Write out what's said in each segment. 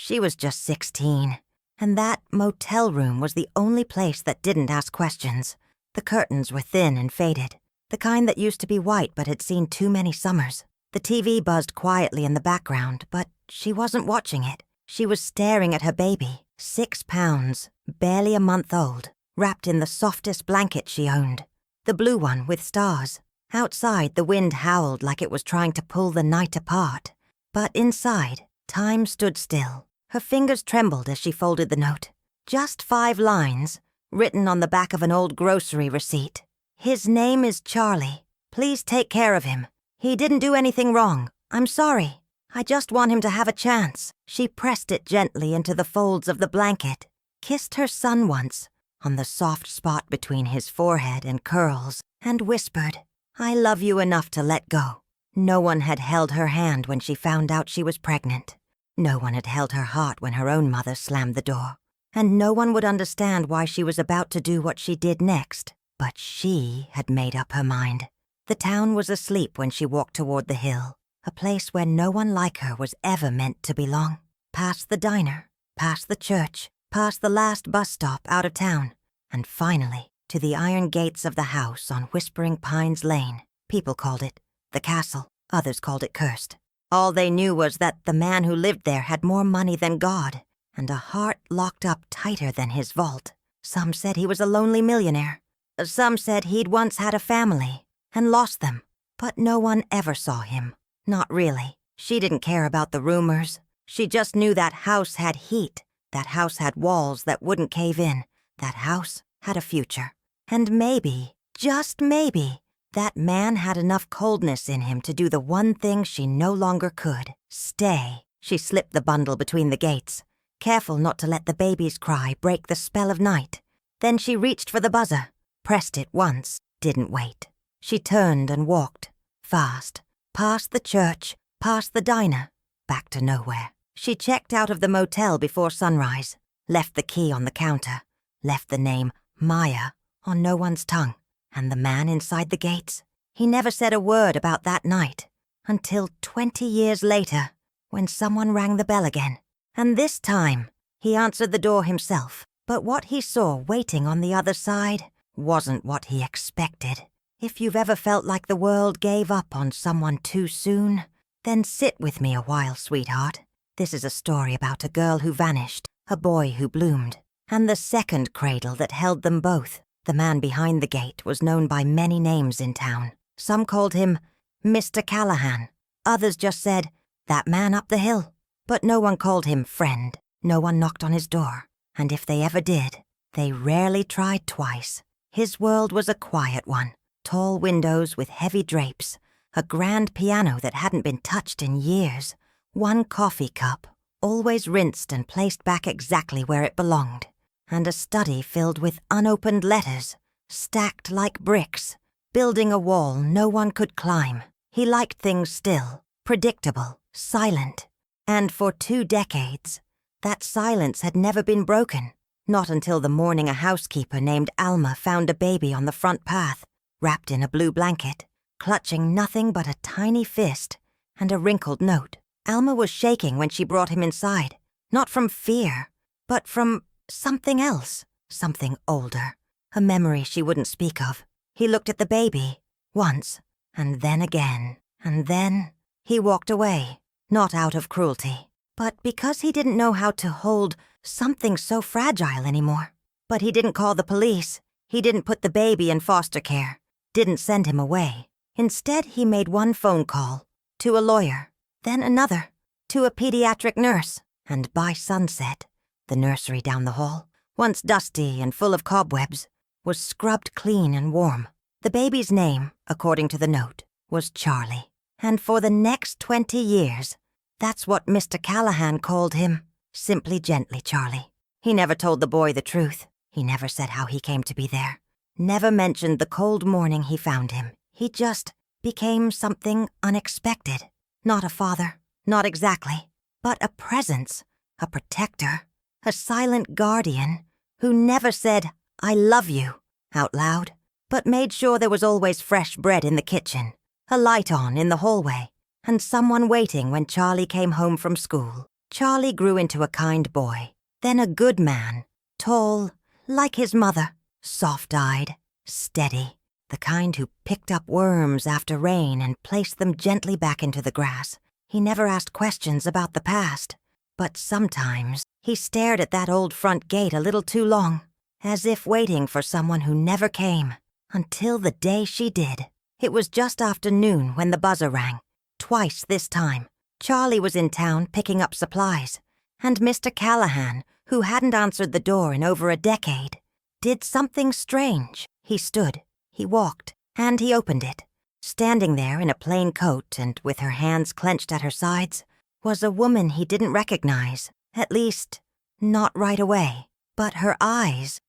She was just 16, and that motel room was the only place that didn't ask questions. The curtains were thin and faded, the kind that used to be white but had seen too many summers. The TV buzzed quietly in the background, but she wasn't watching it. She was staring at her baby, 6 pounds, barely a month old, wrapped in the softest blanket she owned, the blue one with stars. Outside, the wind howled like it was trying to pull the night apart. But inside, time stood still. Her fingers trembled as she folded the note. Just 5 lines, written on the back of an old grocery receipt. "His name is Charlie. Please take care of him. He didn't do anything wrong. I'm sorry. I just want him to have a chance." She pressed it gently into the folds of the blanket, kissed her son once, on the soft spot between his forehead and curls, and whispered, "I love you enough to let go." No one had held her hand when she found out she was pregnant. No one had held her heart when her own mother slammed the door. And no one would understand why she was about to do what she did next. But she had made up her mind. The town was asleep when she walked toward the hill, a place where no one like her was ever meant to belong. Past the diner, past the church, past the last bus stop out of town, and finally to the iron gates of the house on Whispering Pines Lane. People called it the castle, others called it cursed. All they knew was that the man who lived there had more money than God, and a heart locked up tighter than his vault. Some said he was a lonely millionaire. Some said he'd once had a family and lost them, but no one ever saw him. Not really. She didn't care about the rumors. She just knew that house had heat. That house had walls that wouldn't cave in. That house had a future. And maybe, just maybe, that man had enough coldness in him to do the one thing she no longer could. Stay. She slipped the bundle between the gates, careful not to let the baby's cry break the spell of night. Then she reached for the buzzer, pressed it once, didn't wait. She turned and walked, fast, past the church, past the diner, back to nowhere. She checked out of the motel before sunrise, left the key on the counter, left the name Maya on no one's tongue. And the man inside the gates, he never said a word about that night, until 20 years later, when someone rang the bell again. And this time, he answered the door himself. But what he saw waiting on the other side wasn't what he expected. If you've ever felt like the world gave up on someone too soon, then sit with me a while, sweetheart. This is a story about a girl who vanished, a boy who bloomed, and the second cradle that held them both. The man behind the gate was known by many names in town. Some called him Mr. Callahan. Others just said, "That man up the hill." But no one called him friend. No one knocked on his door. And if they ever did, they rarely tried twice. His world was a quiet one. Tall windows with heavy drapes, a grand piano that hadn't been touched in years, one coffee cup, always rinsed and placed back exactly where it belonged, and a study filled with unopened letters, stacked like bricks, building a wall no one could climb. He liked things still, predictable, silent. And for 2 decades, that silence had never been broken. Not until the morning a housekeeper named Alma found a baby on the front path, wrapped in a blue blanket, clutching nothing but a tiny fist and a wrinkled note. Alma was shaking when she brought him inside, not from fear, but from something else, something older, a memory she wouldn't speak of. He looked at the baby, once, and then again, and then he walked away, not out of cruelty, but because he didn't know how to hold something so fragile anymore. But he didn't call the police. He didn't put the baby in foster care, didn't send him away. Instead, he made one phone call, to a lawyer, then another, to a pediatric nurse, and by sunset, the nursery down the hall, once dusty and full of cobwebs, was scrubbed clean and warm. The baby's name, according to the note, was Charlie. And for the next 20 years, that's what Mr. Callahan called him, simply Gently Charlie. He never told the boy the truth. He never said how he came to be there. Never mentioned the cold morning he found him. He just became something unexpected. Not a father, not exactly, but a presence, a protector, a silent guardian who never said, "I love you," out loud, but made sure there was always fresh bread in the kitchen, a light on in the hallway, and someone waiting when Charlie came home from school. Charlie grew into a kind boy, then a good man, tall, like his mother, soft-eyed, steady, the kind who picked up worms after rain and placed them gently back into the grass. He never asked questions about the past, but sometimes he stared at that old front gate a little too long, as if waiting for someone who never came, until the day she did. It was just after noon when the buzzer rang, twice this time. Charlie was in town picking up supplies, and Mr. Callahan, who hadn't answered the door in over a decade, did something strange. He stood, he walked, and he opened it. Standing there in a plain coat and with her hands clenched at her sides was a woman he didn't recognize, at least, not right away. But her eyes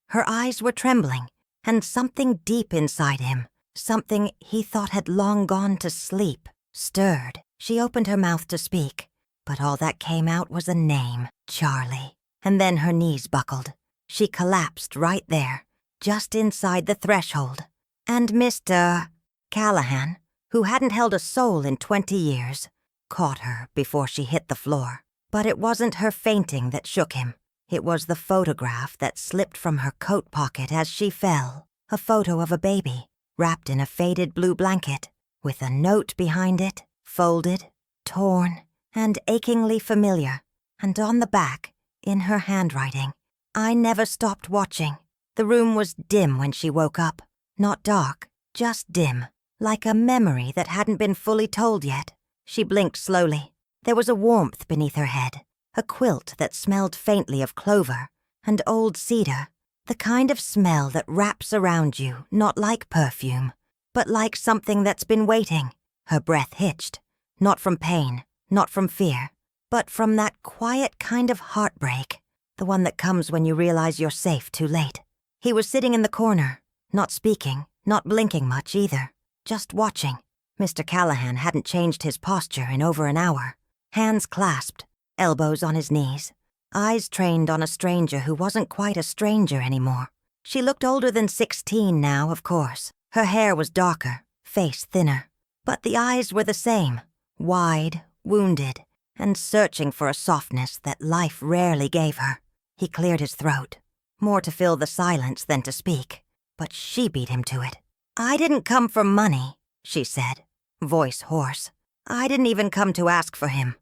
were trembling, and something deep inside him, something he thought had long gone to sleep, stirred. She opened her mouth to speak, but all that came out was a name, Charlie. And then her knees buckled. She collapsed right there, just inside the threshold. And Mr. Callahan, who hadn't held a soul in 20 years, caught her before she hit the floor. But it wasn't her fainting that shook him. It was the photograph that slipped from her coat pocket as she fell. A photo of a baby, wrapped in a faded blue blanket, with a note behind it, folded, torn, and achingly familiar. And on the back, in her handwriting, "I never stopped watching." The room was dim when she woke up. Not dark, just dim, like a memory that hadn't been fully told yet. She blinked slowly. There was a warmth beneath her head, a quilt that smelled faintly of clover and old cedar, the kind of smell that wraps around you, not like perfume, but like something that's been waiting. Her breath hitched, not from pain, not from fear, but from that quiet kind of heartbreak, the one that comes when you realize you're safe too late. He was sitting in the corner, not speaking, not blinking much either, just watching. Mr. Callahan hadn't changed his posture in over an hour. Hands clasped, elbows on his knees, eyes trained on a stranger who wasn't quite a stranger anymore. She looked older than 16 now, of course. Her hair was darker, face thinner, but the eyes were the same, wide, wounded, and searching for a softness that life rarely gave her. He cleared his throat, more to fill the silence than to speak, but she beat him to it. "I didn't come for money," she said, voice hoarse. "I didn't even come to ask for him.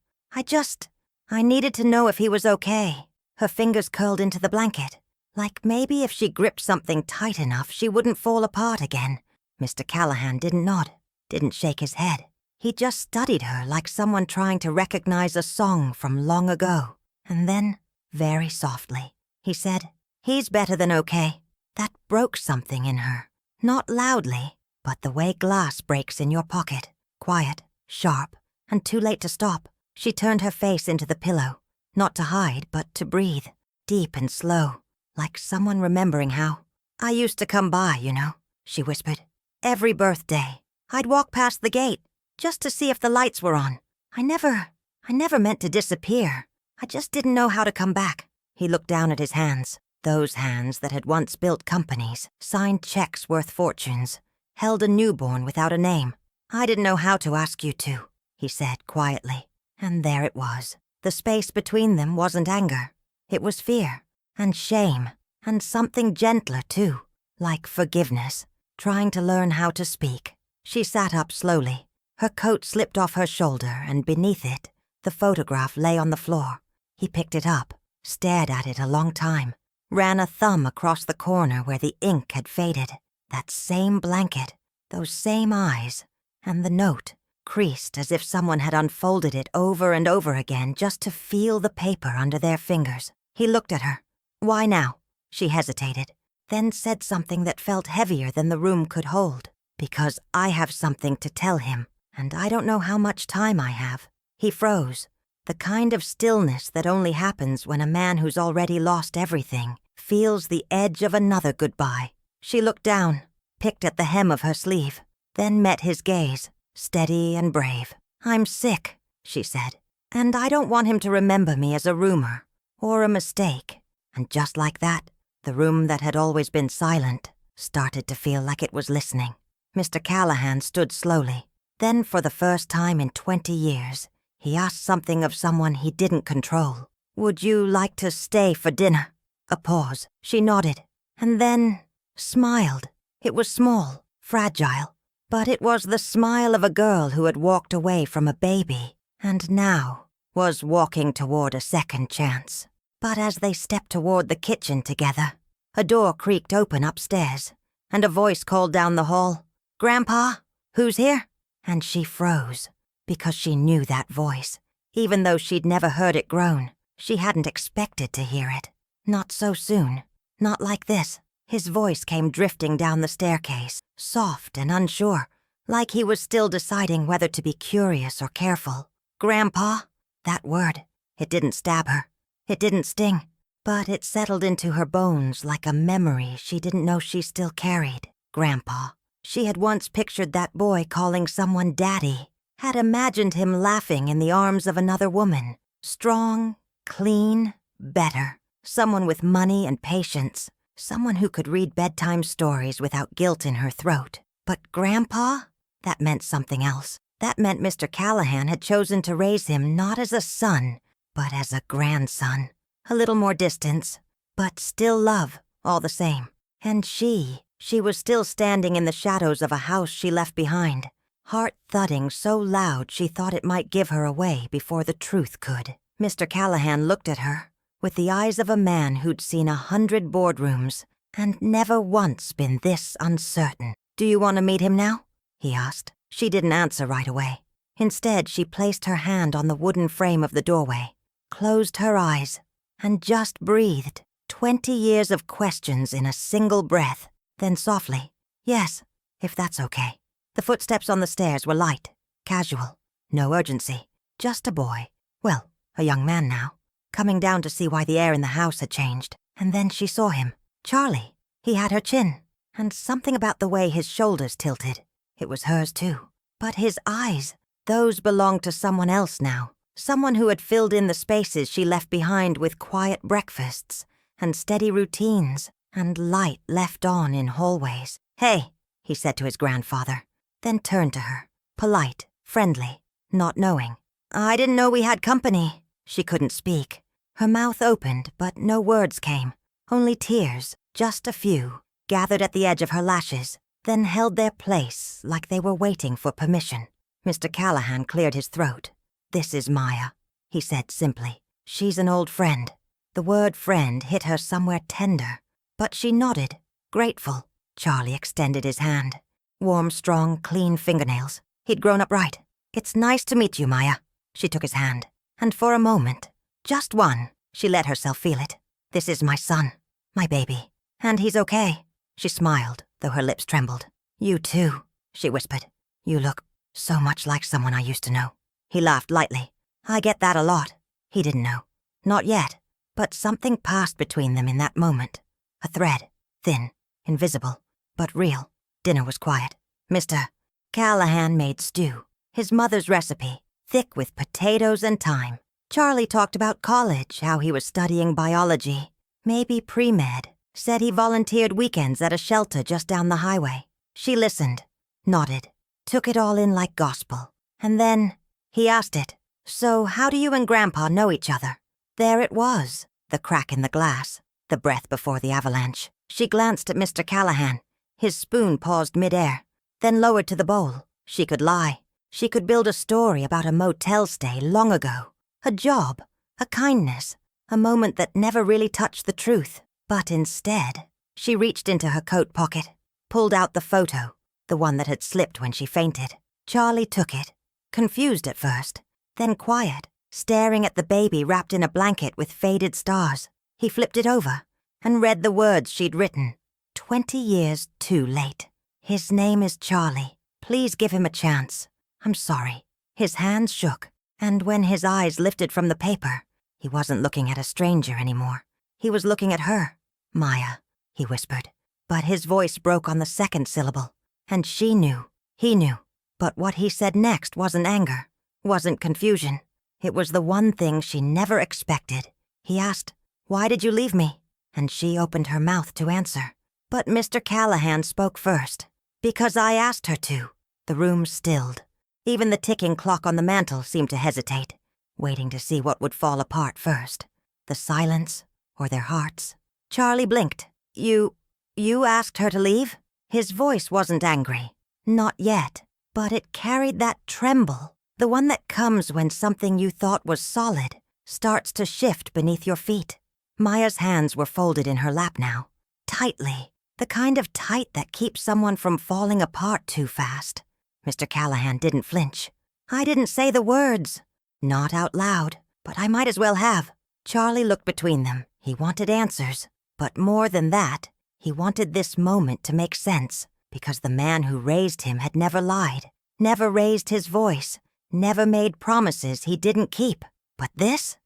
I needed to know if he was okay." Her fingers curled into the blanket, like maybe if she gripped something tight enough she wouldn't fall apart again. Mr. Callahan didn't nod, didn't shake his head. He just studied her like someone trying to recognize a song from long ago. And then, very softly, he said, "He's better than okay." That broke something in her. Not loudly, but the way glass breaks in your pocket. Quiet, sharp, and too late to stop. She turned her face into the pillow, not to hide, but to breathe, deep and slow, like someone remembering how. "I used to come by, you know," she whispered. "Every birthday. I'd walk past the gate, just to see if the lights were on. I never meant to disappear. I just didn't know how to come back." He looked down at his hands, those hands that had once built companies, signed checks worth fortunes, held a newborn without a name. "I didn't know how to ask you to," he said quietly. And there it was. The space between them wasn't anger. It was fear, and shame, and something gentler too, like forgiveness, trying to learn how to speak. She sat up slowly. Her coat slipped off her shoulder, and beneath it, the photograph lay on the floor. He picked it up, stared at it a long time, ran a thumb across the corner where the ink had faded. That same blanket, those same eyes, and the note, creased as if someone had unfolded it over and over again just to feel the paper under their fingers. He looked at her. "Why now?" She hesitated, then said something that felt heavier than the room could hold. "Because I have something to tell him, and I don't know how much time I have." He froze, the kind of stillness that only happens when a man who's already lost everything feels the edge of another goodbye. She looked down, picked at the hem of her sleeve, then met his gaze, steady and brave. "I'm sick," she said, "and I don't want him to remember me as a rumor or a mistake." And just like that, the room that had always been silent started to feel like it was listening. Mr. Callahan stood slowly. Then, for the first time in 20 years, He asked something of someone he didn't control. "Would you like to stay for dinner?" A pause. She nodded, and then smiled. It was small, fragile, but it was the smile of a girl who had walked away from a baby and now was walking toward a second chance. But as they stepped toward the kitchen together, a door creaked open upstairs, and a voice called down the hall, "Grandpa, who's here?" And she froze, because she knew that voice. Even though she'd never heard it groan, she hadn't expected to hear it. Not so soon. Not like this. His voice came drifting down the staircase, soft and unsure, like he was still deciding whether to be curious or careful. "Grandpa?" That word. It didn't stab her. It didn't sting. But it settled into her bones like a memory she didn't know she still carried. Grandpa. She had once pictured that boy calling someone daddy, had imagined him laughing in the arms of another woman. Strong, clean, better. Someone with money and patience. Someone who could read bedtime stories without guilt in her throat. But Grandpa? That meant something else. That meant Mr. Callahan had chosen to raise him not as a son, but as a grandson. A little more distance, but still love, all the same. And she was still standing in the shadows of a house she left behind, heart thudding so loud she thought it might give her away before the truth could. Mr. Callahan looked at her with the eyes of a man who'd seen 100 boardrooms and never once been this uncertain. "Do you want to meet him now?" he asked. She didn't answer right away. Instead, she placed her hand on the wooden frame of the doorway, closed her eyes, and just breathed. 20 years of questions in a single breath. Then softly, "Yes, if that's okay." The footsteps on the stairs were light, casual, no urgency. Just a boy, well, a young man now, coming down to see why the air in the house had changed. And then she saw him. Charlie. He had her chin, and something about the way his shoulders tilted. It was hers too. But his eyes, those belonged to someone else now. Someone who had filled in the spaces she left behind with quiet breakfasts and steady routines and light left on in hallways. "Hey," he said to his grandfather, then turned to her, polite, friendly, not knowing. "I didn't know we had company." She couldn't speak. Her mouth opened, but no words came. Only tears, just a few, gathered at the edge of her lashes, then held their place like they were waiting for permission. Mr. Callahan cleared his throat. "This is Maya," he said simply. "She's an old friend." The word friend hit her somewhere tender, but she nodded, grateful. Charlie extended his hand. Warm, strong, clean fingernails. He'd grown up right. "It's nice to meet you, Maya." She took his hand, and for a moment, just one, she let herself feel it. "This is my son, my baby, and he's okay." She smiled, though her lips trembled. "You too," she whispered. "You look so much like someone I used to know." He laughed lightly. "I get that a lot." He didn't know. Not yet. But something passed between them in that moment. A thread, thin, invisible, but real. Dinner was quiet. Mr. Callahan made stew, his mother's recipe, thick with potatoes and thyme. Charlie talked about college, how he was studying biology, maybe pre-med. Said he volunteered weekends at a shelter just down the highway. She listened, nodded, took it all in like gospel. And then he asked it, "So how do you and Grandpa know each other?" There it was, the crack in the glass, the breath before the avalanche. She glanced at Mr. Callahan. His spoon paused midair, then lowered to the bowl. She could lie. She could build a story about a motel stay long ago. A job, a kindness, a moment that never really touched the truth. But instead, she reached into her coat pocket, pulled out the photo, the one that had slipped when she fainted. Charlie took it, confused at first, then quiet, staring at the baby wrapped in a blanket with faded stars. He flipped it over and read the words she'd written. 20 years too late. "His name is Charlie. Please give him a chance. I'm sorry." His hands shook, and when his eyes lifted from the paper, he wasn't looking at a stranger anymore. He was looking at her. "Maya," he whispered. But his voice broke on the second syllable, and she knew. He knew. But what he said next wasn't anger, wasn't confusion. It was the one thing she never expected. He asked, "Why did you leave me?" And she opened her mouth to answer. But Mr. Callahan spoke first. "Because I asked her to." The room stilled. Even the ticking clock on the mantel seemed to hesitate, waiting to see what would fall apart first. The silence or their hearts. Charlie blinked. You asked her to leave? His voice wasn't angry. Not yet. But it carried that tremble, the one that comes when something you thought was solid starts to shift beneath your feet. Maya's hands were folded in her lap now, tightly, the kind of tight that keeps someone from falling apart too fast. Mr. Callahan didn't flinch. I didn't say the words. Not out loud, but I might as well have. Charlie looked between them. He wanted answers. But more than that, he wanted this moment to make sense, because the man who raised him had never lied, never raised his voice, never made promises he didn't keep. But this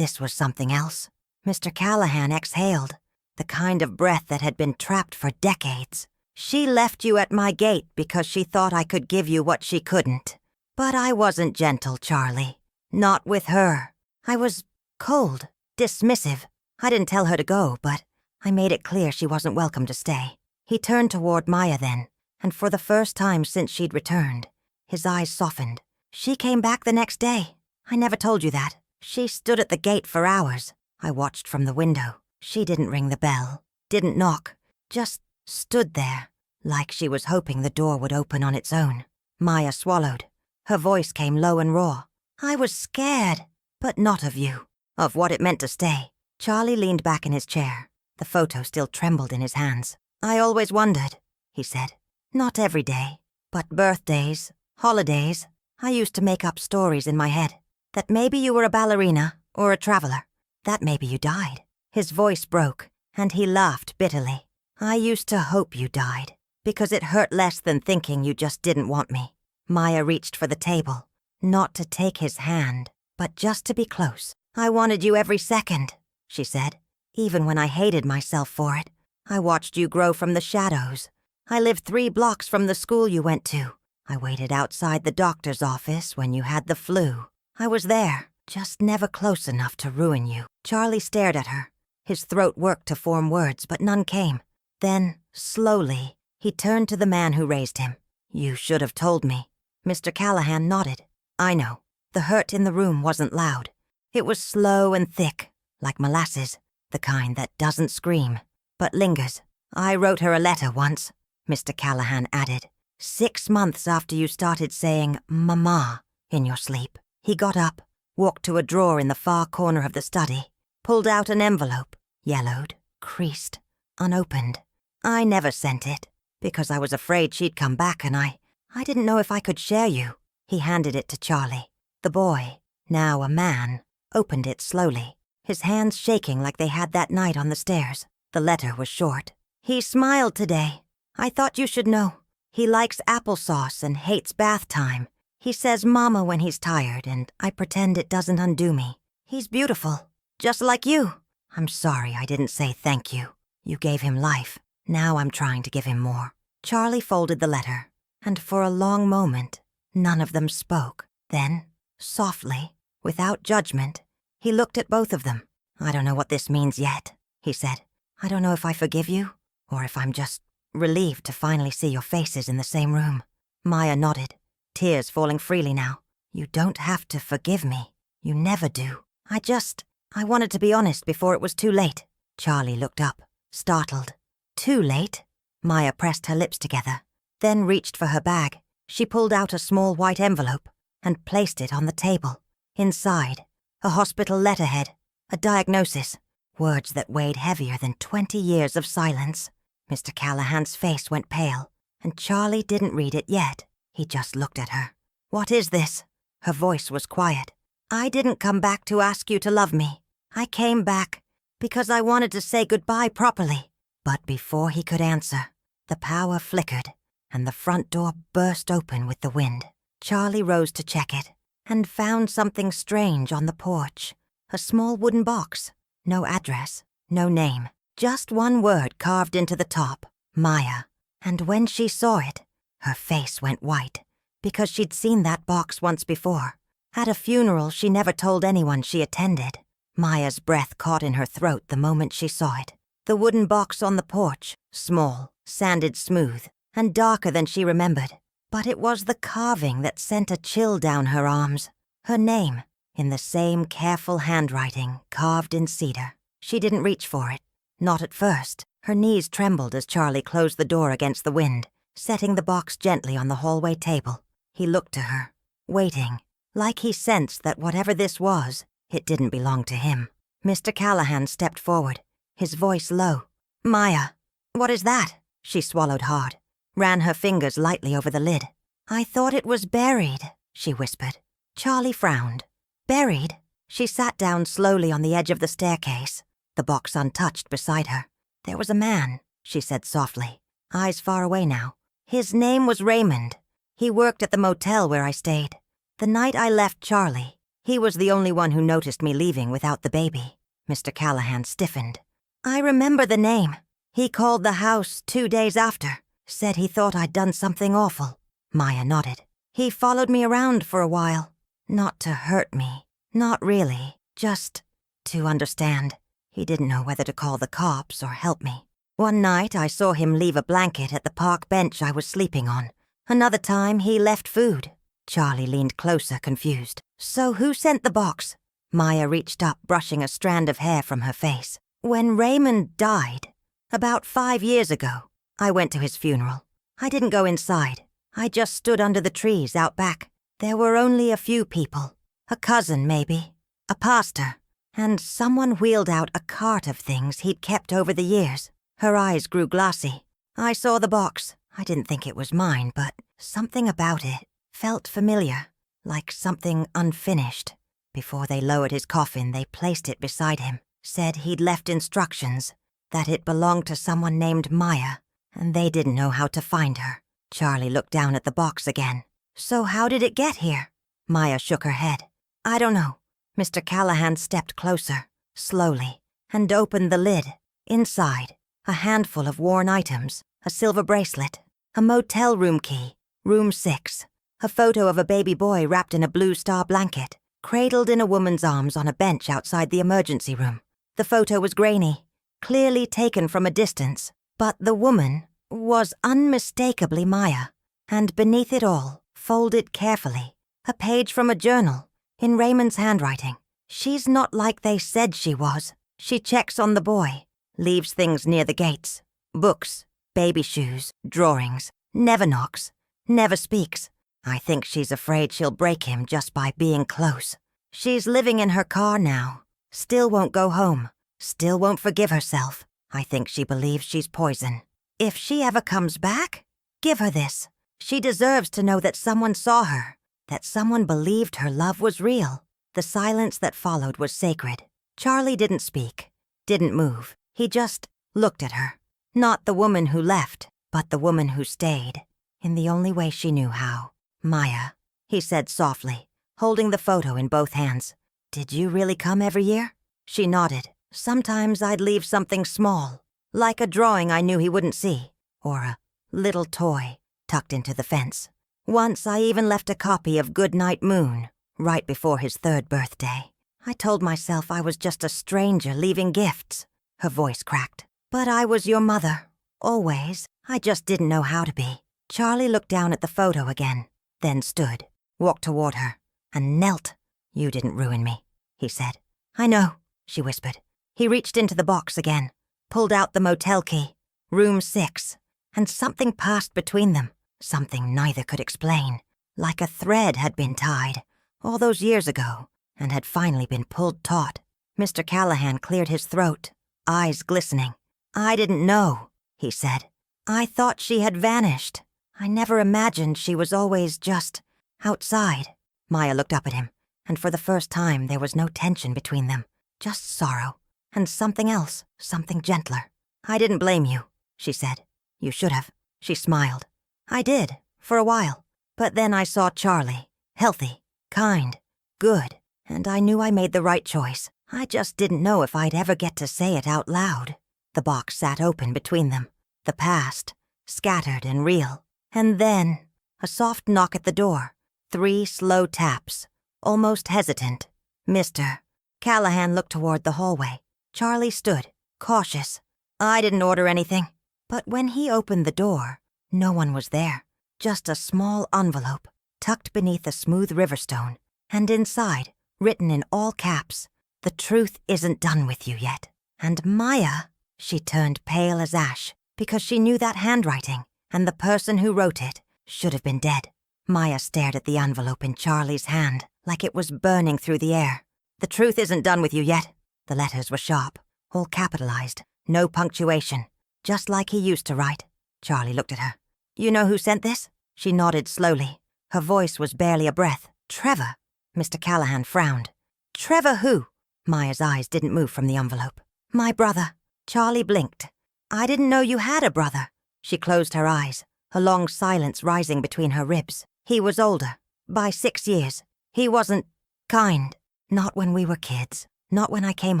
was something else. Mr. Callahan exhaled, the kind of breath that had been trapped for decades. She left you at my gate because she thought I could give you what she couldn't. But I wasn't gentle, Charlie. Not with her. I was cold, dismissive. I didn't tell her to go, but I made it clear she wasn't welcome to stay. He turned toward Maya then, and for the first time since she'd returned, his eyes softened. She came back the next day. I never told you that. She stood at the gate for hours. I watched from the window. She didn't ring the bell, didn't knock, just stood there, like she was hoping the door would open on its own. Maya swallowed. Her voice came low and raw. I was scared, but not of you, of what it meant to stay. Charlie leaned back in his chair. The photo still trembled in his hands. I always wondered, he said. Not every day, but birthdays, holidays. I used to make up stories in my head. That maybe you were a ballerina or a traveler. That maybe you died. His voice broke, and he laughed bitterly. I used to hope you died, because it hurt less than thinking you just didn't want me. Maya reached for the table, not to take his hand, but just to be close. I wanted you every second, she said, even when I hated myself for it. I watched you grow from the shadows. I lived 3 blocks from the school you went to. I waited outside the doctor's office when you had the flu. I was there, just never close enough to ruin you. Charlie stared at her. His throat worked to form words, but none came. Then, slowly, he turned to the man who raised him. You should have told me. Mr. Callahan nodded. I know. The hurt in the room wasn't loud. It was slow and thick, like molasses, the kind that doesn't scream, but lingers. I wrote her a letter once, Mr. Callahan added, 6 months after you started saying Mama in your sleep. He got up, walked to a drawer in the far corner of the study, pulled out an envelope, yellowed, creased, unopened. I never sent it, because I was afraid she'd come back and I didn't know if I could share you. He handed it to Charlie. The boy, now a man, opened it slowly, his hands shaking like they had that night on the stairs. The letter was short. He smiled today. I thought you should know. He likes applesauce and hates bath time. He says mama when he's tired, and I pretend it doesn't undo me. He's beautiful, just like you. I'm sorry I didn't say thank you. You gave him life. Now I'm trying to give him more. Charlie folded the letter, and for a long moment, none of them spoke. Then, softly, without judgment, he looked at both of them. I don't know what this means yet, he said. I don't know if I forgive you, or if I'm just relieved to finally see your faces in the same room. Maya nodded, tears falling freely now. You don't have to forgive me. You never do. I wanted to be honest before it was too late. Charlie looked up, startled. Too late? Maya pressed her lips together, then reached for her bag. She pulled out a small white envelope and placed it on the table. Inside, a hospital letterhead, a diagnosis, words that weighed heavier than 20 years of silence. Mr. Callahan's face went pale, and Charlie didn't read it yet. He just looked at her. What is this? Her voice was quiet. I didn't come back to ask you to love me. I came back because I wanted to say goodbye properly. But before he could answer, the power flickered, and the front door burst open with the wind. Charlie rose to check it, and found something strange on the porch. A small wooden box. No address, no name. Just one word carved into the top, Maya. And when she saw it, her face went white, because she'd seen that box once before. At a funeral she never told anyone she attended. Maya's breath caught in her throat the moment she saw it. The wooden box on the porch, small, sanded smooth, and darker than she remembered. But it was the carving that sent a chill down her arms. Her name, in the same careful handwriting, carved in cedar. She didn't reach for it. Not at first. Her knees trembled as Charlie closed the door against the wind, setting the box gently on the hallway table. He looked to her, waiting, like he sensed that whatever this was, it didn't belong to him. Mr. Callahan stepped forward, his voice low. "Maya, what is that?" She swallowed hard, ran her fingers lightly over the lid. "I thought it was buried," she whispered. Charlie frowned. "Buried?" She sat down slowly on the edge of the staircase, the box untouched beside her. "There was a man," she said softly, eyes far away now. "His name was Raymond. He worked at the motel where I stayed. The night I left Charlie, he was the only one who noticed me leaving without the baby." Mr. Callahan stiffened. "I remember the name. He called the house 2 days after, said he thought I'd done something awful." Maya nodded. "He followed me around for a while. Not to hurt me. Not really. Just to understand. He didn't know whether to call the cops or help me. One night I saw him leave a blanket at the park bench I was sleeping on. Another time he left food." Charlie leaned closer, confused. "So who sent the box?" Maya reached up, brushing a strand of hair from her face. "When Raymond died, about 5 years ago, I went to his funeral. I didn't go inside. I just stood under the trees out back. There were only a few people. A cousin, maybe. A pastor. And someone wheeled out a cart of things he'd kept over the years." Her eyes grew glassy. "I saw the box. I didn't think it was mine, but something about it felt familiar, like something unfinished. Before they lowered his coffin, they placed it beside him, said he'd left instructions, that it belonged to someone named Maya, and they didn't know how to find her." Charlie looked down at the box again. "So how did it get here?" Maya shook her head. "I don't know." Mr. Callahan stepped closer, slowly, and opened the lid. Inside, a handful of worn items, a silver bracelet, a motel room key, room 6, a photo of a baby boy wrapped in a blue star blanket, cradled in a woman's arms on a bench outside the emergency room. The photo was grainy, clearly taken from a distance, but the woman was unmistakably Maya. And beneath it all, folded carefully, a page from a journal, in Raymond's handwriting. "She's not like they said she was. She checks on the boy, leaves things near the gates. Books, baby shoes, drawings. Never knocks, never speaks. I think she's afraid she'll break him just by being close. She's living in her car now. Still won't go home. Still won't forgive herself. I think she believes she's poison. If she ever comes back, give her this. She deserves to know that someone saw her, that someone believed her love was real." The silence that followed was sacred. Charlie didn't speak, didn't move. He just looked at her. Not the woman who left, but the woman who stayed, in the only way she knew how. "Maya," he said softly, holding the photo in both hands. "Did you really come every year?" She nodded. "Sometimes I'd leave something small, like a drawing I knew he wouldn't see, or a little toy tucked into the fence. Once I even left a copy of Goodnight Moon, right before his 3rd birthday. I told myself I was just a stranger leaving gifts." Her voice cracked. "But I was your mother, always. I just didn't know how to be." Charlie looked down at the photo again, then stood, walked toward her, and knelt. "You didn't ruin me," he said. "I know," she whispered. He reached into the box again, pulled out the motel key, room 6, and something passed between them, something neither could explain, like a thread had been tied, all those years ago, and had finally been pulled taut. Mr. Callahan cleared his throat, eyes glistening. "I didn't know," he said. "I thought she had vanished. I never imagined she was always just outside." Maya looked up at him, and for the first time there was no tension between them, just sorrow, and something else, something gentler. "I didn't blame you," she said. "You should have." She smiled. "I did, for a while. But then I saw Charlie, healthy, kind, good, and I knew I made the right choice. I just didn't know if I'd ever get to say it out loud." The box sat open between them, the past, scattered and real. And then, a soft knock at the door, 3 slow taps, almost hesitant. "Mr. Callahan looked toward the hallway. Charlie stood, cautious. "I didn't order anything." But when he opened the door, no one was there. just a small envelope tucked beneath a smooth riverstone, and inside, written in all caps, "The truth isn't done with you yet." And Maya, she turned pale as ash because she knew that handwriting, and the person who wrote it should have been dead. Maya stared at the envelope in Charlie's hand like it was burning through the air. "The truth isn't done with you yet." The letters were sharp, all capitalized, no punctuation, just like he used to write. Charlie looked at her. "You know who sent this?" She nodded slowly. Her voice was barely a breath. "Trevor." Mr. Callahan frowned. "Trevor who?" Maya's eyes didn't move from the envelope. "My brother." Charlie blinked. "I didn't know you had a brother." She closed her eyes, a long silence rising between her ribs. "He was older, by 6 years. He wasn't kind. Not when we were kids. Not when I came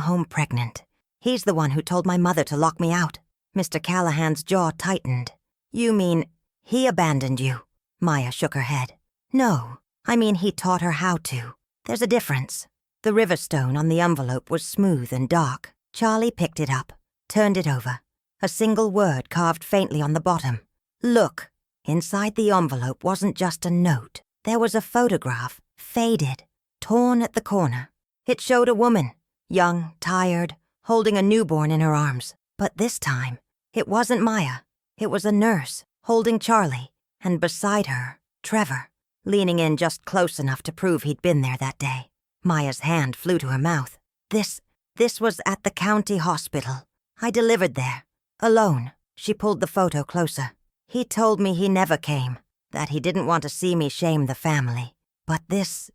home pregnant. He's the one who told my mother to lock me out." Mr. Callahan's jaw tightened. "You mean he abandoned you?" Maya shook her head. "No, I mean he taught her how to. There's a difference." The riverstone on the envelope was smooth and dark. Charlie picked it up, turned it over. A single word carved faintly on the bottom. "Look." Inside the envelope wasn't just a note. There was a photograph, faded, torn at the corner. It showed a woman, young, tired, holding a newborn in her arms. But this time, it wasn't Maya. It was a nurse, holding Charlie, and beside her, Trevor, leaning in just close enough to prove he'd been there that day. Maya's hand flew to her mouth. This was at the county hospital. I delivered there, alone." She pulled the photo closer. "He told me he never came, that he didn't want to see me shame the family. But this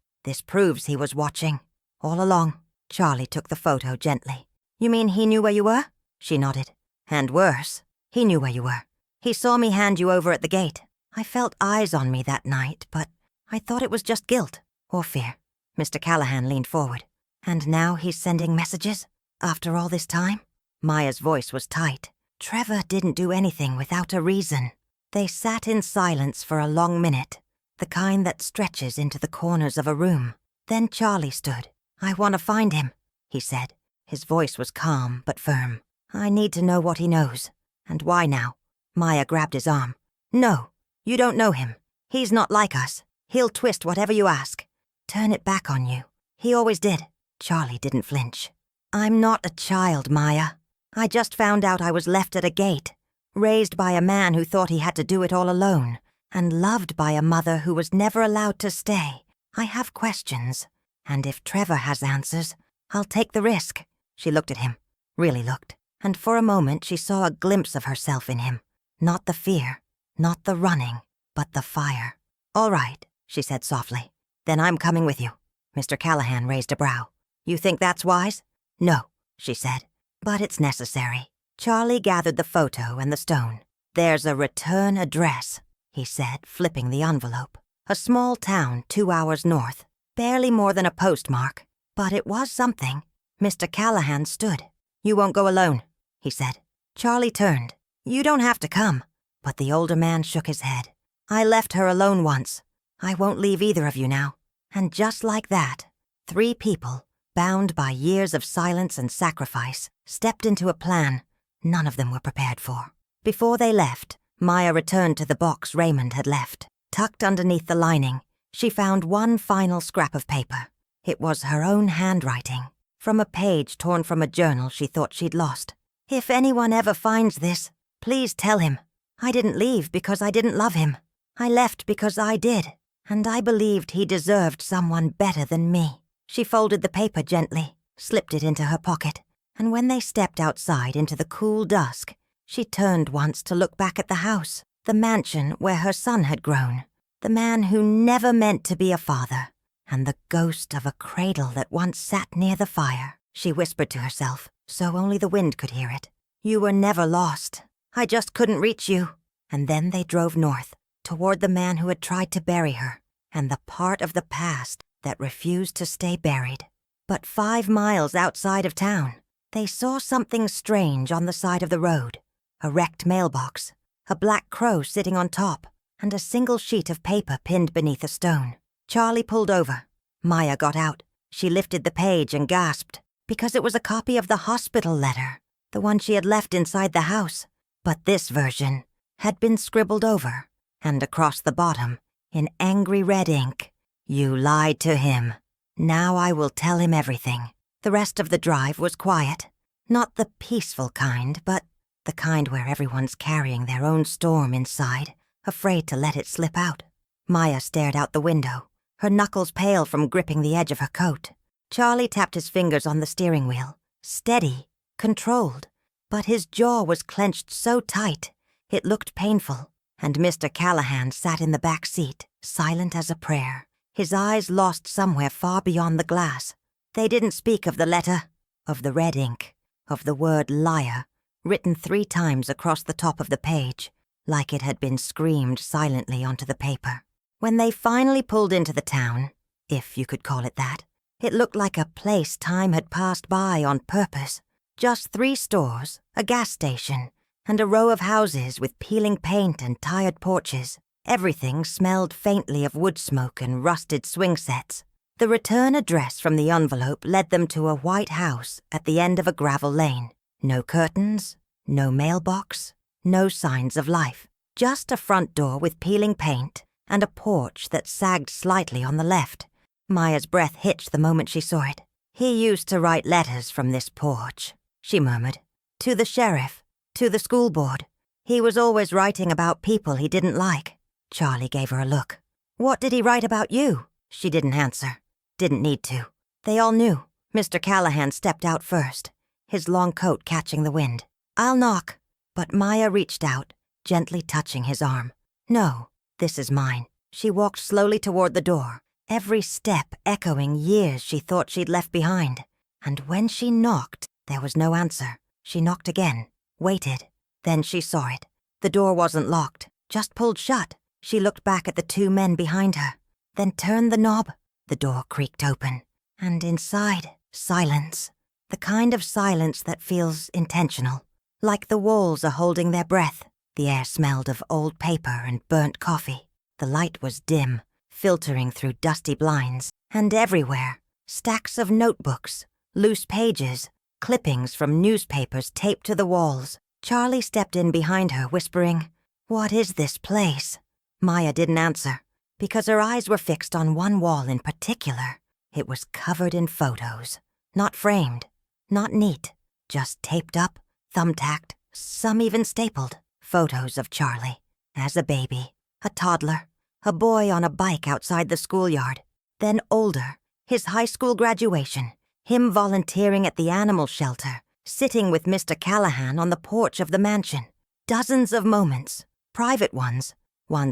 proves he was watching. All along." Charlie took the photo gently. "You mean he knew where you were?" She nodded. "And worse, he knew where you were. He saw me hand you over at the gate. I felt eyes on me that night, but I thought it was just guilt or fear." Mr. Callahan leaned forward. "And now he's sending messages? After all this time?" Maya's voice was tight. "Trevor didn't do anything without a reason." They sat in silence for a long minute, the kind that stretches into the corners of a room. Then Charlie stood. "I want to find him," he said. His voice was calm but firm. "I need to know what he knows. And why now?" Maya grabbed his arm. "No, you don't know him. He's not like us. He'll twist whatever you ask. Turn it back on you. He always did." Charlie didn't flinch. "I'm not a child, Maya. I just found out I was left at a gate, raised by a man who thought he had to do it all alone, and loved by a mother who was never allowed to stay. I have questions, and if Trevor has answers, I'll take the risk." She looked at him, really looked, and for a moment she saw a glimpse of herself in him. Not the fear, not the running, but the fire. "All right," she said softly. "Then I'm coming with you." Mr. Callahan raised a brow. "You think that's wise?" "No," she said, "but it's necessary." Charlie gathered the photo and the stone. "There's a return address," he said, flipping the envelope. "A small town 2 hours north. Barely more than a postmark, but it was something." Mr. Callahan stood. "You won't go alone," he said. Charlie turned. "You don't have to come." But the older man shook his head. "I left her alone once. I won't leave either of you now." And just like that, 3 people, bound by years of silence and sacrifice, stepped into a plan none of them were prepared for. Before they left, Maya returned to the box Raymond had left. Tucked underneath the lining, she found one final scrap of paper. It was her own handwriting, from a page torn from a journal she thought she'd lost. "If anyone ever finds this, please tell him. I didn't leave because I didn't love him. I left because I did, and I believed he deserved someone better than me." She folded the paper gently, slipped it into her pocket, and when they stepped outside into the cool dusk, she turned once to look back at the house, the mansion where her son had grown, the man who never meant to be a father, and the ghost of a cradle that once sat near the fire. She whispered to herself, so only the wind could hear it. "You were never lost. I just couldn't reach you." And then they drove north, toward the man who had tried to bury her, and the part of the past that refused to stay buried. But 5 miles outside of town, they saw something strange on the side of the road. A wrecked mailbox, a black crow sitting on top, and a single sheet of paper pinned beneath a stone. Charlie pulled over. Maya got out. She lifted the page and gasped, because it was a copy of the hospital letter, the one she had left inside the house. But this version had been scribbled over, and across the bottom, in angry red ink, "You lied to him. Now I will tell him everything." The rest of the drive was quiet. Not the peaceful kind, but the kind where everyone's carrying their own storm inside, afraid to let it slip out. Maya stared out the window, her knuckles pale from gripping the edge of her coat. Charlie tapped his fingers on the steering wheel, steady, controlled, but his jaw was clenched so tight it looked painful, and Mr. Callahan sat in the back seat, silent as a prayer, his eyes lost somewhere far beyond the glass. They didn't speak of the letter, of the red ink, of the word liar, written 3 times across the top of the page, like it had been screamed silently onto the paper. When they finally pulled into the town, if you could call it that, it looked like a place time had passed by on purpose. Just 3 stores, a gas station, and a row of houses with peeling paint and tired porches. Everything smelled faintly of wood smoke and rusted swing sets. The return address from the envelope led them to a white house at the end of a gravel lane. No curtains, no mailbox, no signs of life. Just a front door with peeling paint and a porch that sagged slightly on the left. Maya's breath hitched the moment she saw it. "He used to write letters from this porch," she murmured. "To the sheriff, to the school board. He was always writing about people he didn't like." Charlie gave her a look. "What did he write about you?" She didn't answer. Didn't need to. They all knew. Mr. Callahan stepped out first, his long coat catching the wind. "I'll knock." But Maya reached out, gently touching his arm. "No, this is mine." She walked slowly toward the door, every step echoing years she thought she'd left behind. And when she knocked, there was no answer. She knocked again, waited. Then she saw it. The door wasn't locked, just pulled shut. She looked back at the 2 men behind her, then turned the knob. The door creaked open, and inside, silence. The kind of silence that feels intentional, like the walls are holding their breath. The air smelled of old paper and burnt coffee. The light was dim, filtering through dusty blinds, and everywhere, stacks of notebooks, loose pages, clippings from newspapers taped to the walls. Charlie stepped in behind her, whispering, "What is this place?" Maya didn't answer, because her eyes were fixed on one wall in particular. It was covered in photos, not framed, not neat, just taped up, thumbtacked, some even stapled. Photos of Charlie, as a baby, a toddler, a boy on a bike outside the schoolyard, then older, his high school graduation, him volunteering at the animal shelter, sitting with Mr. Callahan on the porch of the mansion. Dozens of moments, private ones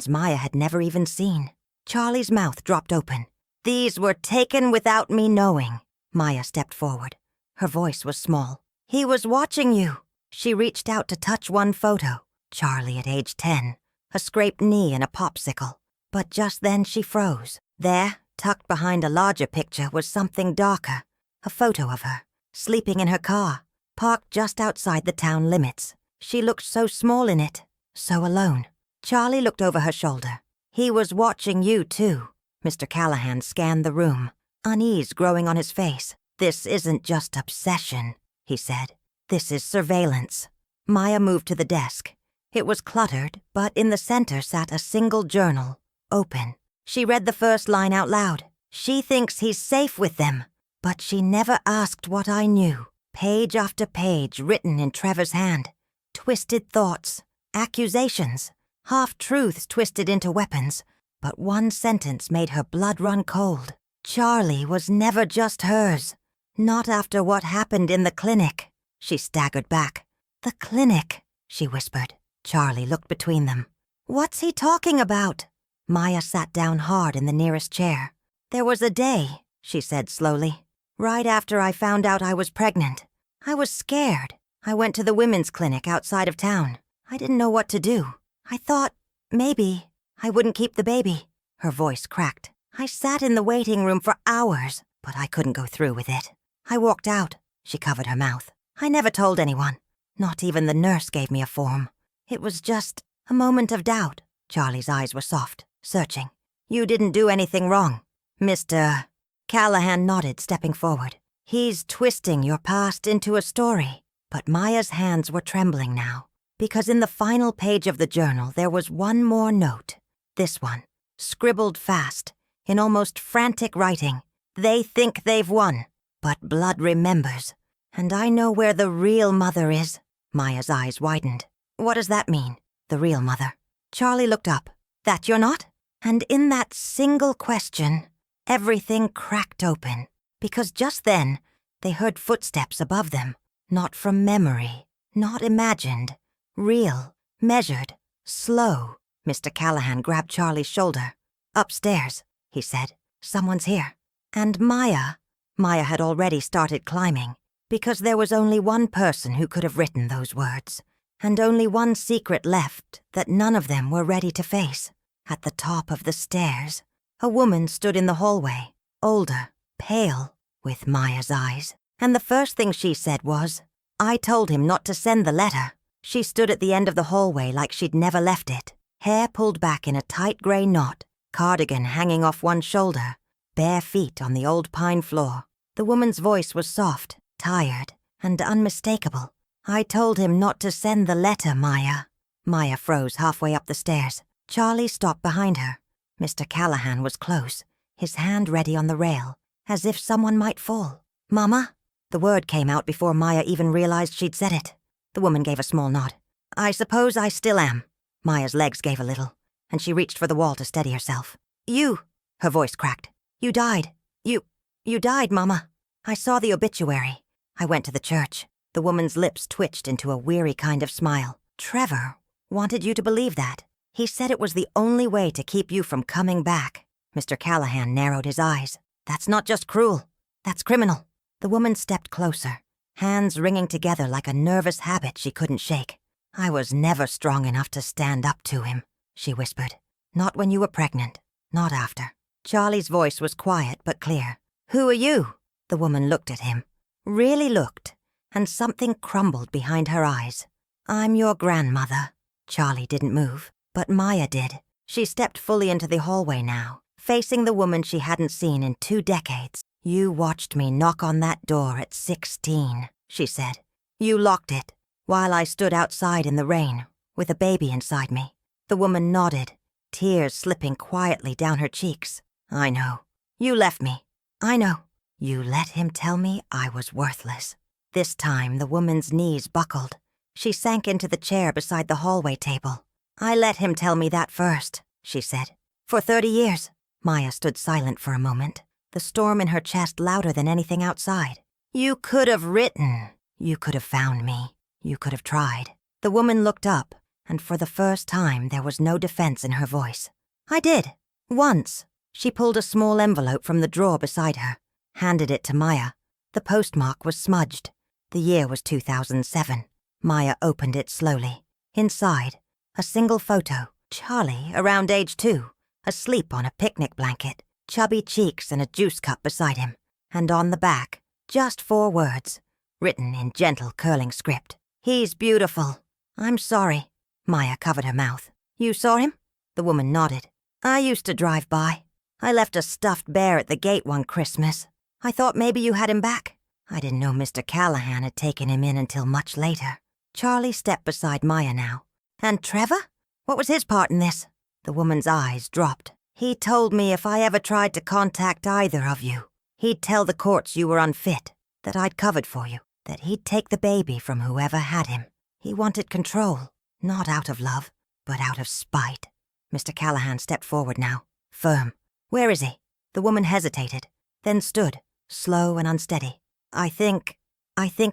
Maya had never even seen. Charlie's mouth dropped open. "These were taken without me knowing." Maya stepped forward. Her voice was small. "He was watching you." She reached out to touch one photo, Charlie at age 10, a scraped knee and a popsicle. But just then she froze. There, tucked behind a larger picture, was something darker. A photo of her, sleeping in her car, parked just outside the town limits. She looked so small in it, so alone. Charlie looked over her shoulder. "He was watching you, too." Mr. Callahan scanned the room, unease growing on his face. "This isn't just obsession," he said. "This is surveillance." Maya moved to the desk. It was cluttered, but in the center sat a single journal, open. She read the first line out loud. "She thinks he's safe with them." But she never asked what I knew. Page after page written in Trevor's hand. Twisted thoughts, accusations, half-truths twisted into weapons. But one sentence made her blood run cold. Charlie was never just hers. Not after what happened in the clinic. She staggered back. "The clinic," she whispered. Charlie looked between them. "What's he talking about?" Maya sat down hard in the nearest chair. "There was a day," she said slowly, "right after I found out I was pregnant. I was scared. I went to the women's clinic outside of town. I didn't know what to do. I thought, maybe, I wouldn't keep the baby." Her voice cracked. "I sat in the waiting room for hours, but I couldn't go through with it. I walked out." She covered her mouth. "I never told anyone. Not even the nurse gave me a form. It was just a moment of doubt." Charlie's eyes were soft, searching. "You didn't do anything wrong." Mr. Callahan nodded, stepping forward. "He's twisting your past into a story." But Maya's hands were trembling now. because in the final page of the journal there was one more note. This one, scribbled fast, in almost frantic writing. They think they've won, but blood remembers. And I know where the real mother is. Maya's eyes widened. What does that mean, the real mother? Charlie looked up. That you're not? And in that single question, everything cracked open, because just then they heard footsteps above them, not from memory, not imagined, real, measured, slow. Mr. Callahan grabbed Charlie's shoulder. Upstairs, he said. Someone's here. And Maya had already started climbing, because there was only one person who could have written those words, and only one secret left that none of them were ready to face. At the top of the stairs, a woman stood in the hallway, older, pale, with Maya's eyes. And the first thing she said was, "I told him not to send the letter." She stood at the end of the hallway like she'd never left it, hair pulled back in a tight grey knot, cardigan hanging off one shoulder, bare feet on the old pine floor. The woman's voice was soft, tired, and unmistakable. "I told him not to send the letter, Maya." Maya froze halfway up the stairs. Charlie stopped behind her. Mr. Callahan was close, his hand ready on the rail, as if someone might fall. "Mama?" The word came out before Maya even realized she'd said it. The woman gave a small nod. "I suppose I still am." Maya's legs gave a little, and she reached for the wall to steady herself. "You," her voice cracked. "You died. You died, Mama. I saw the obituary. I went to the church." The woman's lips twitched into a weary kind of smile. "Trevor wanted you to believe that. He said it was the only way to keep you from coming back." Mr. Callahan narrowed his eyes. "That's not just cruel. That's criminal." The woman stepped closer, hands wringing together like a nervous habit she couldn't shake. "I was never strong enough to stand up to him," she whispered. "Not when you were pregnant. Not after." Charlie's voice was quiet but clear. "Who are you?" The woman looked at him. Really looked, and something crumbled behind her eyes. "I'm your grandmother." Charlie didn't move, but Maya did. She stepped fully into the hallway now, facing the woman she hadn't seen in 2 decades. "You watched me knock on that door at 16, she said. "You locked it, while I stood outside in the rain, with a baby inside me." The woman nodded, tears slipping quietly down her cheeks. "I know. You left me. I know. You let him tell me I was worthless." This time the woman's knees buckled. She sank into the chair beside the hallway table. "I let him tell me that first," she said. "For 30 years. Maya stood silent for a moment, the storm in her chest louder than anything outside. "You could have written. You could have found me. You could have tried." The woman looked up, and for the first time there was no defense in her voice. "I did. Once." She pulled a small envelope from the drawer beside her, handed it to Maya. The postmark was smudged. The year was 2007. Maya opened it slowly. Inside, a single photo. Charlie, around age 2, asleep on a picnic blanket, chubby cheeks and a juice cup beside him. And on the back, just 4 words, written in gentle curling script. "He's beautiful. I'm sorry." Maya covered her mouth. "You saw him?" The woman nodded. "I used to drive by. I left a stuffed bear at the gate one Christmas. I thought maybe you had him back. I didn't know Mr. Callahan had taken him in until much later." Charlie stepped beside Maya now. "And Trevor? What was his part in this?" The woman's eyes dropped. "He told me if I ever tried to contact either of you, he'd tell the courts you were unfit, that I'd covered for you, that he'd take the baby from whoever had him. He wanted control, not out of love, but out of spite." Mr. Callahan stepped forward now, firm. "Where is he?" The woman hesitated, then stood, slow and unsteady. I think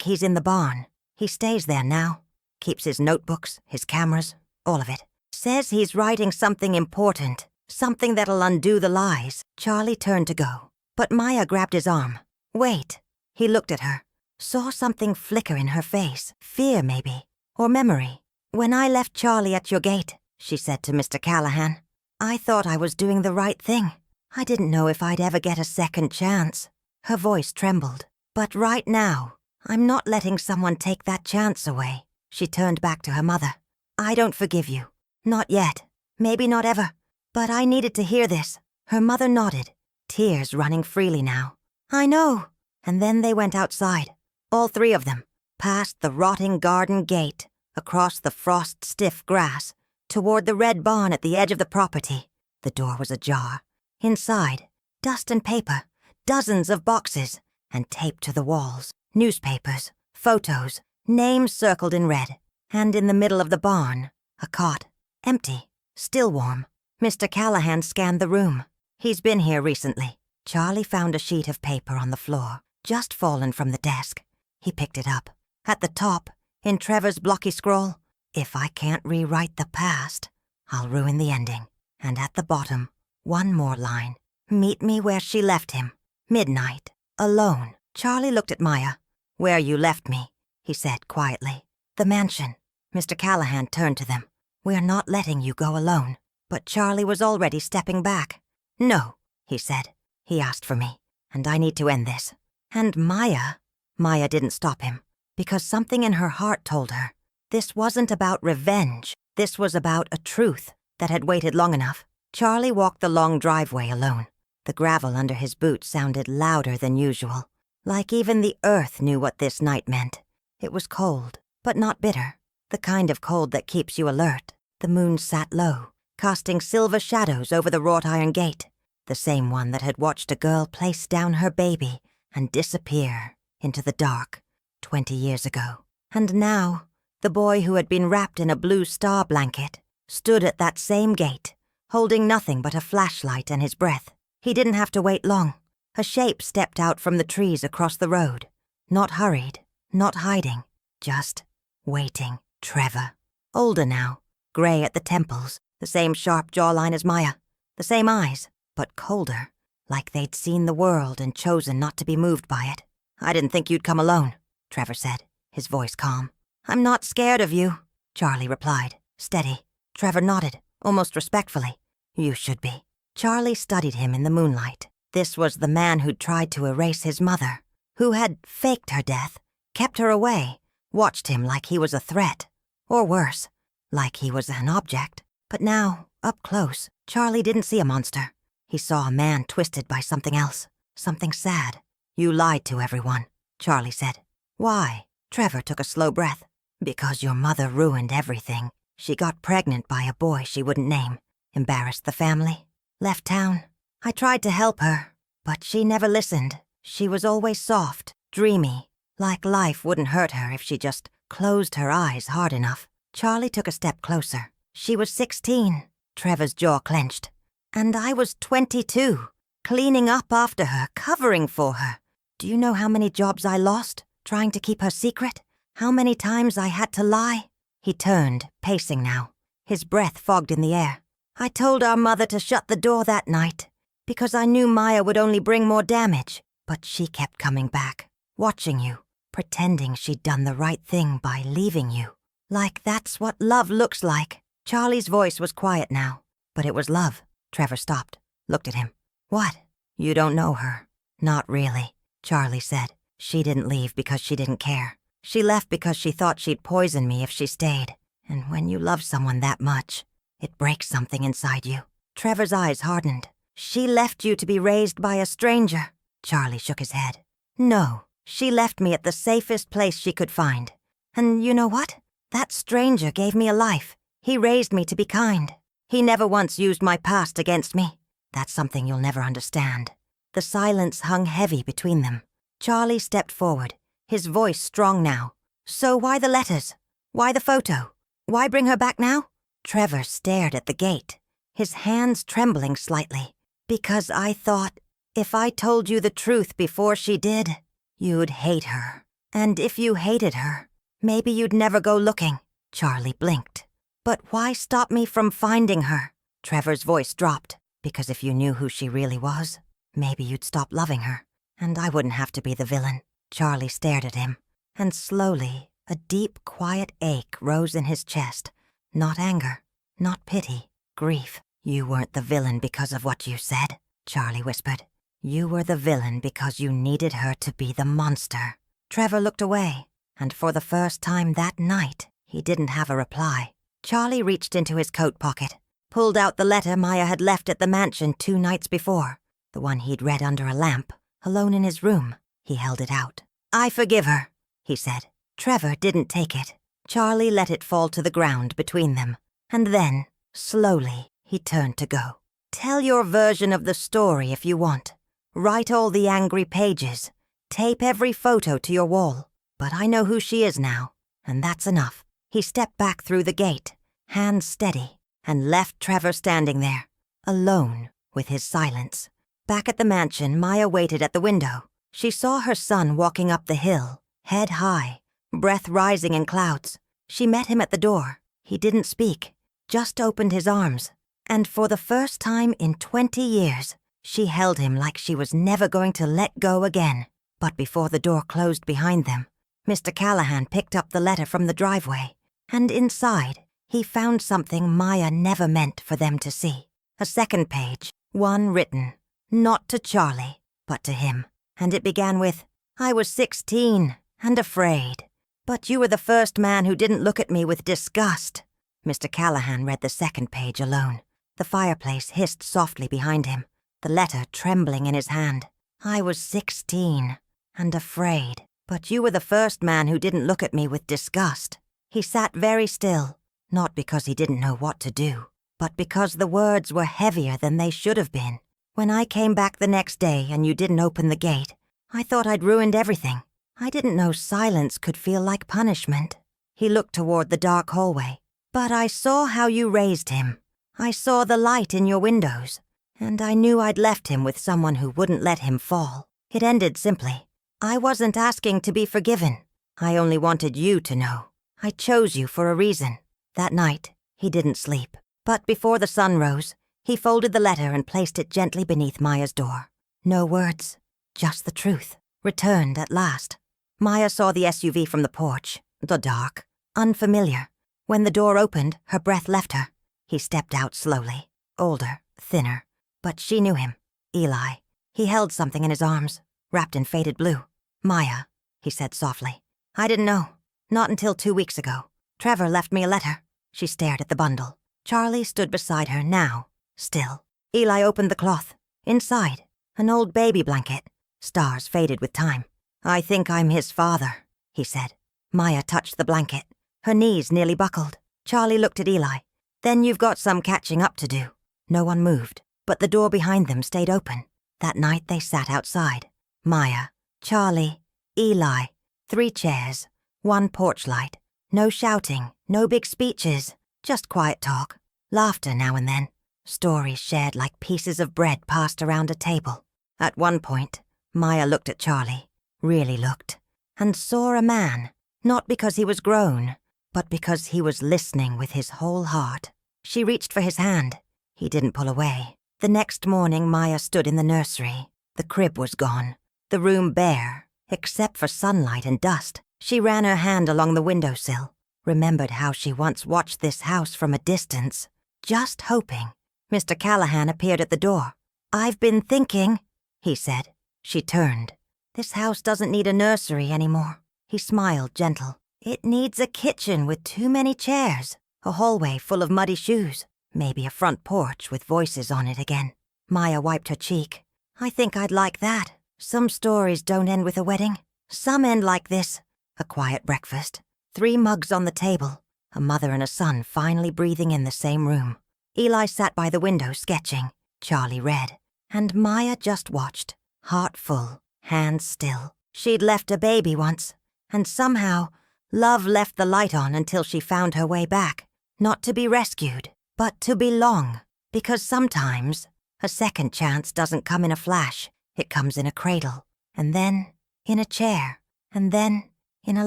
he's in the barn. He stays there now. Keeps his notebooks, his cameras, all of it. Says he's writing something important, something that'll undo the lies." Charlie turned to go, but Maya grabbed his arm. "Wait." He looked at her, saw something flicker in her face, fear maybe, or memory. "When I left Charlie at your gate," she said to Mr. Callahan, "I thought I was doing the right thing. I didn't know if I'd ever get a second chance." Her voice trembled. "But right now, I'm not letting someone take that chance away." She turned back to her mother. "I don't forgive you. Not yet. Maybe not ever. But I needed to hear this." Her mother nodded, tears running freely now. "I know." And then they went outside, all 3 of them, past the rotting garden gate, across the frost-stiff grass, toward the red barn at the edge of the property. The door was ajar. Inside, dust and paper, dozens of boxes, and taped to the walls, newspapers, photos, names circled in red, and in the middle of the barn, a cot, empty, still warm. Mr. Callahan scanned the room. He's been here recently. Charlie found a sheet of paper on the floor, just fallen from the desk. He picked it up. At the top, in Trevor's blocky scroll, "If I can't rewrite the past, I'll ruin the ending." And at the bottom, one more line. "Meet me where she left him. Midnight. Alone." Charlie looked at Maya. "Where you left me," he said quietly. "The mansion." Mr. Callahan turned to them. "We're not letting you go alone." But Charlie was already stepping back. "No," he said. "He asked for me, and I need to end this." And Maya didn't stop him, because something in her heart told her this wasn't about revenge. This was about a truth that had waited long enough. Charlie walked the long driveway alone. The gravel under his boots sounded louder than usual, like even the earth knew what this night meant. It was cold, but not bitter, the kind of cold that keeps you alert. The moon sat low, casting silver shadows over the wrought iron gate, the same one that had watched a girl place down her baby and disappear into the dark 20 years ago. And now, the boy who had been wrapped in a blue star blanket stood at that same gate, holding nothing but a flashlight and his breath. He didn't have to wait long. A shape stepped out from the trees across the road. Not hurried, not hiding, just waiting. Trevor. Older now, gray at the temples, the same sharp jawline as Maya, the same eyes, but colder, like they'd seen the world and chosen not to be moved by it. "I didn't think you'd come alone," Trevor said, his voice calm. "I'm not scared of you," Charlie replied, steady. Trevor nodded, almost respectfully. "You should be." Charlie studied him in the moonlight. This was the man who'd tried to erase his mother, who had faked her death, kept her away, watched him like he was a threat, or worse, like he was an object. But now, up close, Charlie didn't see a monster. He saw a man twisted by something else, something sad. "You lied to everyone," Charlie said. "Why?" Trevor took a slow breath. "Because your mother ruined everything. She got pregnant by a boy she wouldn't name, embarrassed the family, left town. I tried to help her, but she never listened. She was always soft, dreamy, like life wouldn't hurt her if she just closed her eyes hard enough." Charlie took a step closer. "She was 16, Trevor's jaw clenched. "And I was 22, cleaning up after her, covering for her. Do you know how many jobs I lost, trying to keep her secret? How many times I had to lie?" He turned, pacing now, his breath fogged in the air. "I told our mother to shut the door that night, because I knew Maya would only bring more damage. But she kept coming back, watching you, pretending she'd done the right thing by leaving you. Like that's what love looks like." Charlie's voice was quiet now, but it was love. Trevor stopped, looked at him. "What? You don't know her." "Not really," Charlie said. "She didn't leave because she didn't care. She left because she thought she'd poison me if she stayed. And when you love someone that much, it breaks something inside you." Trevor's eyes hardened. "She left you to be raised by a stranger." Charlie shook his head. "No, she left me at the safest place she could find. And you know what? That stranger gave me a life. He raised me to be kind. He never once used my past against me. That's something you'll never understand." The silence hung heavy between them. Charlie stepped forward, his voice strong now. "So why the letters? Why the photo? Why bring her back now?" Trevor stared at the gate, his hands trembling slightly. "Because I thought, if I told you the truth before she did, you'd hate her. And if you hated her, maybe you'd never go looking." Charlie blinked. "But why stop me from finding her?" Trevor's voice dropped. "Because if you knew who she really was, maybe you'd stop loving her, and I wouldn't have to be the villain." Charlie stared at him, and slowly, a deep, quiet ache rose in his chest. Not anger, not pity, grief. "You weren't the villain because of what you said," Charlie whispered. "You were the villain because you needed her to be the monster." Trevor looked away, and for the first time that night, he didn't have a reply. Charlie reached into his coat pocket, pulled out the letter Maya had left at the mansion 2 nights before, the one he'd read under a lamp, alone in his room. He held it out. "I forgive her," he said. Trevor didn't take it, Charlie let it fall to the ground between them, and then, slowly, he turned to go. Tell your version of the story if you want. Write all the angry pages. Tape every photo to your wall. But I know who she is now, and that's enough. He stepped back through the gate, hands steady, and left Trevor standing there, alone with his silence. Back at the mansion, Maya waited at the window. She saw her son walking up the hill, head high, breath rising in clouds. She met him at the door. He didn't speak, just opened his arms, and for the first time in 20 years, she held him like she was never going to let go again. But before the door closed behind them, Mr. Callahan picked up the letter from the driveway, and inside, he found something Maya never meant for them to see. A second page, one written, not to Charlie, but to him. And it began with, "I was 16 and afraid, but you were the first man who didn't look at me with disgust." Mr. Callahan read the second page alone. The fireplace hissed softly behind him, the letter trembling in his hand. "I was 16 and afraid, but you were the first man who didn't look at me with disgust." He sat very still, not because he didn't know what to do, but because the words were heavier than they should have been. "When I came back the next day and you didn't open the gate, I thought I'd ruined everything. I didn't know silence could feel like punishment." He looked toward the dark hallway. "But I saw how you raised him. I saw the light in your windows, and I knew I'd left him with someone who wouldn't let him fall." It ended simply. "I wasn't asking to be forgiven. I only wanted you to know. I chose you for a reason." That night, he didn't sleep. But before the sun rose, he folded the letter and placed it gently beneath Maya's door. No words, just the truth, returned at last. Maya saw the SUV from the porch, the dark, unfamiliar. When the door opened, her breath left her. He stepped out slowly, older, thinner, but she knew him. Eli. He held something in his arms, wrapped in faded blue. "Maya," he said softly. "I didn't know. Not until 2 weeks ago. Trevor left me a letter." She stared at the bundle. Charlie stood beside her now, still. Eli opened the cloth. Inside, an old baby blanket. Stars faded with time. "I think I'm his father," he said. Maya touched the blanket. Her knees nearly buckled. Charlie looked at Eli. "Then you've got some catching up to do." No one moved, but the door behind them stayed open. That night they sat outside. Maya, Charlie, Eli, 3 chairs, 1 porch light. No shouting, no big speeches, just quiet talk. Laughter now and then. Stories shared like pieces of bread passed around a table. At one point, Maya looked at Charlie, really looked, and saw a man, not because he was grown, but because he was listening with his whole heart. She reached for his hand. He didn't pull away. The next morning, Maya stood in the nursery. The crib was gone, the room bare, except for sunlight and dust. She ran her hand along the windowsill, remembered how she once watched this house from a distance, just hoping. Mr. Callahan appeared at the door. "I've been thinking," he said. She turned. "This house doesn't need a nursery anymore." He smiled, gentle. "It needs a kitchen with too many chairs, a hallway full of muddy shoes, maybe a front porch with voices on it again." Maya wiped her cheek. "I think I'd like that. Some stories don't end with a wedding. Some end like this. A quiet breakfast, 3 mugs on the table, a mother and a son finally breathing in the same room." Eli sat by the window sketching. Charlie read. And Maya just watched, heart full, hands still. She'd left a baby once, and somehow, love left the light on until she found her way back. Not to be rescued, but to belong. Because sometimes, a second chance doesn't come in a flash. It comes in a cradle, and then in a chair, and then in a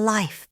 life.